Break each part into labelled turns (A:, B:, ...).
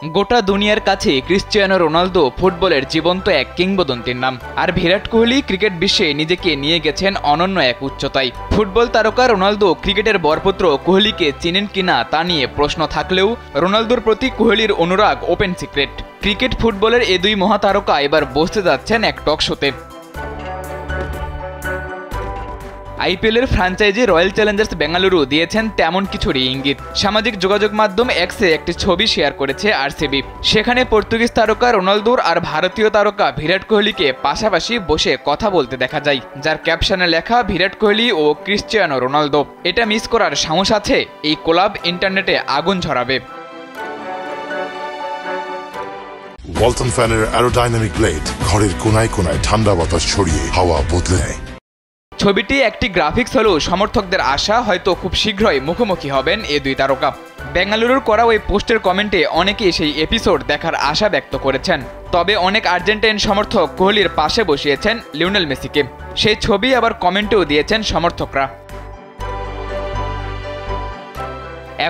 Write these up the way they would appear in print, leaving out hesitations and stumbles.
A: গোটা দুনিয়ার কাছে ক্রিশ্চিয়ানো রোনালদো ফুটবলের জীবন্ত এক কিংবদন্তির নাম। আর বিরাট কোহলি ক্রিকেট বিশ্বে নিজেকে নিয়ে গেছেন অনন্য এক উচ্চতায়। ফুটবল তারকা রোনালদো ক্রিকেটের বরপুত্র কোহলিকে চিনেন কিনা তা নিয়ে প্রশ্ন থাকলেও রোনালদোর প্রতি কোহলির অনুরাগ ওপেন সিক্রেট। ক্রিকেট ফুটবলের এই দুই মহাতারকা এবার বসতে যাচ্ছেন এক টক শোতে। আইপিএলের ফ্র্যাঞ্চাইজি রয়্যাল চ্যালেঞ্জার্স বেঙ্গালুরু দিয়েছেন তেমন কিছুরই ইঙ্গিত। সামাজিক যোগাযোগ মাধ্যম এক্সে একটি ছবি শেয়ার করেছে আরসিবি। সেখানে পর্তুগিজ তারকা রোনালদোর আর ভারতীয় তারকা বিরাট কোহলিকে পাশাপাশি বসে কথা বলতে দেখা যায়, যার ক্যাপশনে লেখা বিরাট কোহলি ও ক্রিশ্চিয়ানো রোনালদো। এটা মিস করার সাহস আছে? এই কোলাব ইন্টারনেটে আগুন ঝরাবে।
B: ওয়ালটন ফ্যানের অ্যারোডাইনামিক ব্লেড ঘরের কোনায় কোনায় ঠান্ডা বাতাস ছড়িয়ে হাওয়া বদলে নেয়।
A: ছবিটি একটি গ্রাফিক্স হলেও সমর্থকদের আশা হয়তো খুব শীঘ্রই মুখোমুখি হবেন এই দুই তারকা। বেঙ্গালুরুর করা ওই পোস্টের কমেন্টে অনেকেই সেই এপিসোড দেখার আশা ব্যক্ত করেছেন। তবে অনেক আর্জেন্টাইন সমর্থক কোহলির পাশে বসিয়েছেন লিওনেল মেসিকে। সেই ছবি আবার কমেন্টেও দিয়েছেন সমর্থকরা।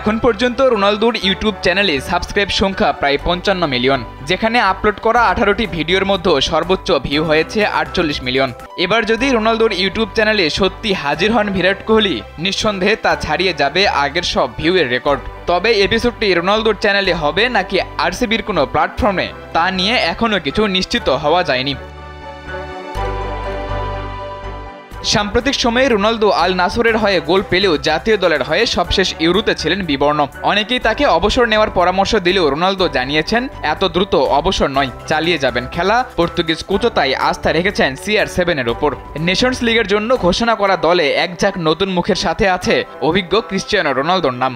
A: এখন পর্যন্ত রোনালদোর ইউটিউব চ্যানেলে সাবস্ক্রাইব সংখ্যা প্রায় 55 মিলিয়ন, যেখানে আপলোড করা 18টি ভিডিওর মধ্যে সর্বোচ্চ ভিউ হয়েছে 48 মিলিয়ন। এবার যদি রোনালদোর ইউটিউব চ্যানেলে সত্যি হাজির হন বিরাট কোহলি, নিঃসন্দেহে তা ছাড়িয়ে যাবে আগের সব ভিউয়ের রেকর্ড। তবে এপিসোডটি রোনালদোর চ্যানেলে হবে নাকি আরসিবির কোনো প্ল্যাটফর্মে, তা নিয়ে এখনও কিছু নিশ্চিত হওয়া যায়নি। সাম্প্রতিক সময়ে রোনালদো আল নাসরের হয়ে গোল পেলেও জাতীয় দলের হয়ে সবশেষ ইউরোতে ছিলেন বিবর্ণ। অনেকেই তাকে অবসর নেওয়ার পরামর্শ দিলেও রোনালদো জানিয়েছেন এত দ্রুত অবসর নয়, চালিয়ে যাবেন খেলা। পর্তুগিজ কোচও তাই আস্থা রেখেছেন CR7-এর ওপর। নেশনস লিগের জন্য ঘোষণা করা দলে এক ঝাঁক নতুন মুখের সাথে আছে অভিজ্ঞ ক্রিশ্চিয়ানো রোনালদোর নাম।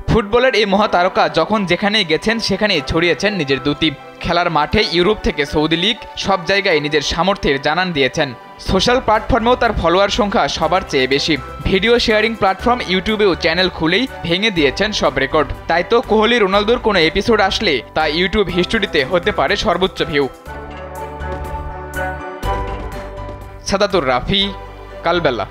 A: ফুটবলের এই মহাতারকা যখন যেখানেই গেছেন সেখানেই ছড়িয়েছেন নিজের দ্যুতি। খেলার মাঠে, ইউরোপ থেকে সৌদি লীগ, সব জায়গায় নিজের সামর্থ্যের জানান দিয়েছেন। সোশ্যাল প্ল্যাটফর্মেও তার ফলোয়ার সংখ্যা সবার চেয়ে বেশি। ভিডিও শেয়ারিং প্ল্যাটফর্ম ইউটিউবেও চ্যানেল খুলেই ভেঙে দিয়েছেন সব রেকর্ড। তাই তো কোহলি রোনালদোর কোনো এপিসোড আসলে তা ইউটিউব হিস্টোরিতে হতে পারে সর্বোচ্চ ভিউ। সাদাতুর রাফি, কালবেলা।